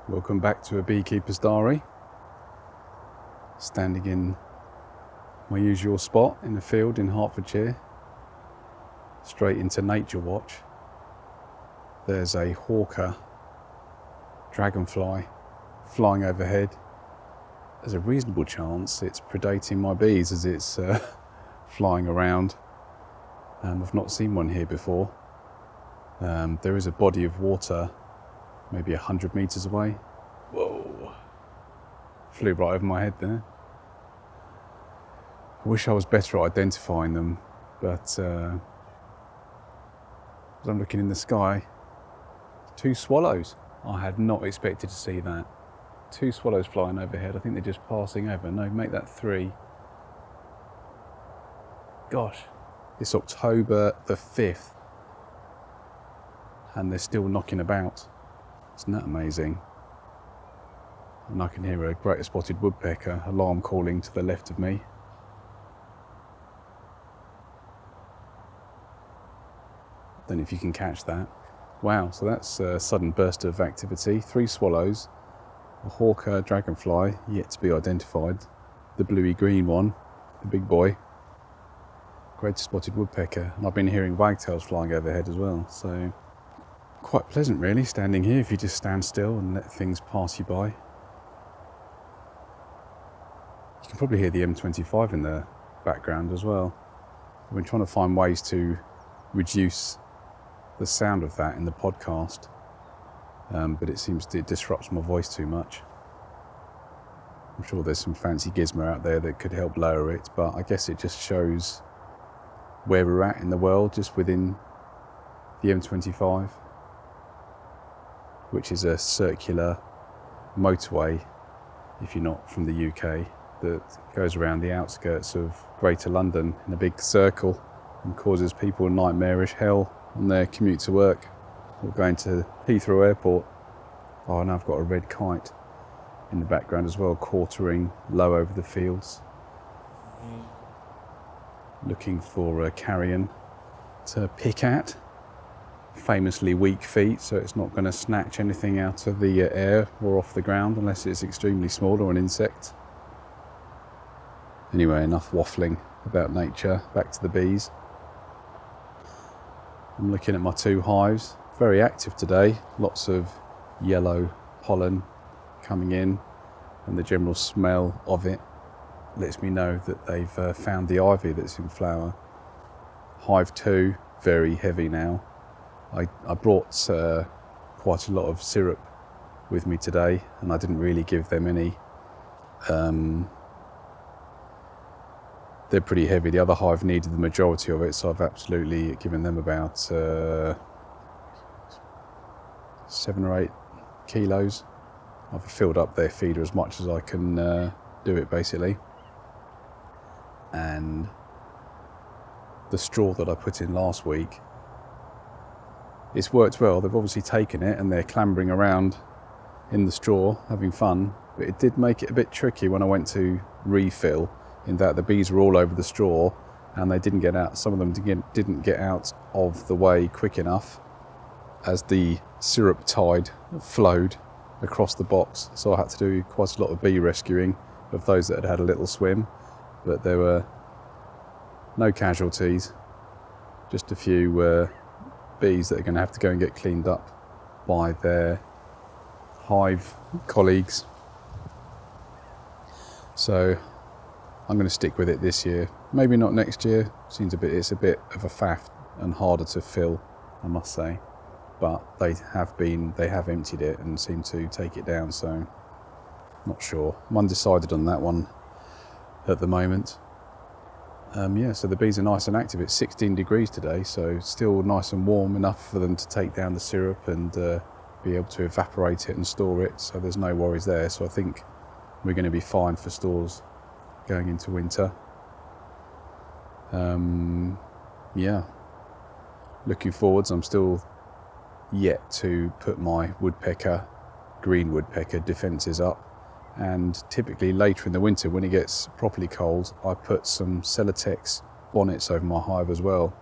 Welcome back to A Beekeeper's Diary. Standing in my usual spot in the field in Hertfordshire, straight into Nature Watch. There's a hawker dragonfly flying overhead. There's a reasonable chance it's predating my bees as it's flying around. I've not seen one here before. There is a body of water maybe 100 metres away. Whoa! Flew right over my head there. I wish I was better at identifying them, but as I'm looking in the sky, 2 swallows. I had not expected to see that. 2 swallows flying overhead. I think they're just passing over. No, make that 3. Gosh, it's October the 5th, and they're still knocking about. Isn't that amazing? And I can hear a greater spotted woodpecker alarm calling to the left of me. Don't know if you can catch that. Wow, so that's a sudden burst of activity. 3 swallows, a hawker dragonfly, yet to be identified, the bluey-green one, the big boy, greater spotted woodpecker, and I've been hearing wagtails flying overhead as well, so quite pleasant really, standing here if you just stand still and let things pass you by. You can probably hear the M25 in the background as well. I've been trying to find ways to reduce the sound of that in the podcast, but it disrupts my voice too much. I'm sure there's some fancy gizmo out there that could help lower it, but I guess it just shows where we're at in the world, just within the M25, which is a circular motorway, if you're not from the UK, that goes around the outskirts of Greater London in a big circle and causes people nightmarish hell on their commute to work or going to Heathrow Airport. Oh, and I've got a red kite in the background as well, quartering low over the fields, looking for a carrion to pick at. Famously weak feet, so it's not going to snatch anything out of the air or off the ground unless it's extremely small or an insect. Anyway, enough waffling about nature, back to the bees. I'm looking at my 2 hives, very active today, lots of yellow pollen coming in, and the general smell of it lets me know that they've found the ivy that's in flower. Hive 2, very heavy now. I brought quite a lot of syrup with me today, and I didn't really give them any. They're pretty heavy. The other hive needed the majority of it, so I've absolutely given them about 7 or 8 kilos. I've filled up their feeder as much as I can do it, basically. And the straw that I put in last week, it's worked well. They've obviously taken it and they're clambering around in the straw, having fun, but it did make it a bit tricky when I went to refill, in that the bees were all over the straw and they didn't get out. Some of them didn't get out of the way quick enough as the syrup tide flowed across the box, so I had to do quite a lot of bee rescuing of those that had had a little swim, but there were no casualties, just a few bees that are going to have to go and get cleaned up by their hive colleagues. So I'm going to stick with it this year. Maybe not next year. It's a bit of a faff and harder to fill, I must say. But they have emptied it and seem to take it down, so not sure. I'm undecided on that one at the moment. So the bees are nice and active. It's 16 degrees today, so still nice and warm enough for them to take down the syrup and be able to evaporate it and store it, so there's no worries there. So I think we're going to be fine for stores going into winter. Looking forwards, I'm still yet to put my green woodpecker defences up. And typically later in the winter, when it gets properly cold, I put some Celotex bonnets over my hive as well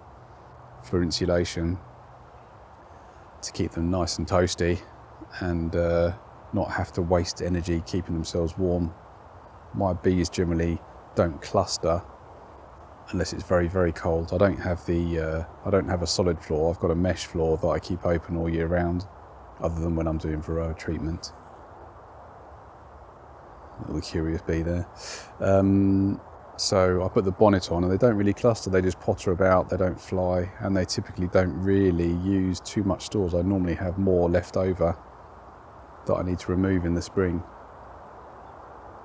for insulation, to keep them nice and toasty and not have to waste energy keeping themselves warm. My bees generally don't cluster unless it's very, very cold. I don't have a solid floor. I've got a mesh floor that I keep open all year round, other than when I'm doing varroa treatment. Little curious bee there. So I put the bonnet on and they don't really cluster, they just potter about, they don't fly, and they typically don't really use too much stores. I normally have more left over that I need to remove in the spring.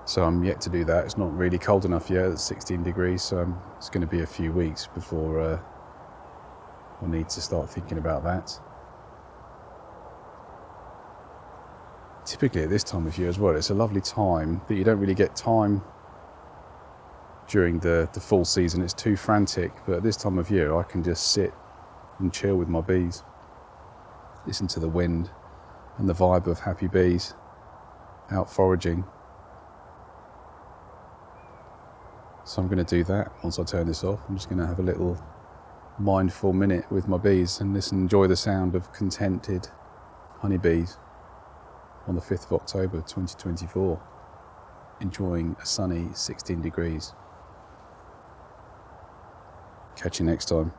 So I'm yet to do that. It's not really cold enough yet, it's 16 degrees, so it's going to be a few weeks before I need to start thinking about that. Typically at this time of year as well, it's a lovely time that you don't really get time during the full season. It's too frantic, but at this time of year I can just sit and chill with my bees, listen to the wind and the vibe of happy bees out foraging. So I'm going to do that once I turn this off. I'm just going to have a little mindful minute with my bees and enjoy the sound of contented honeybees on the 5th of October 2024, enjoying a sunny 16 degrees. Catch you next time.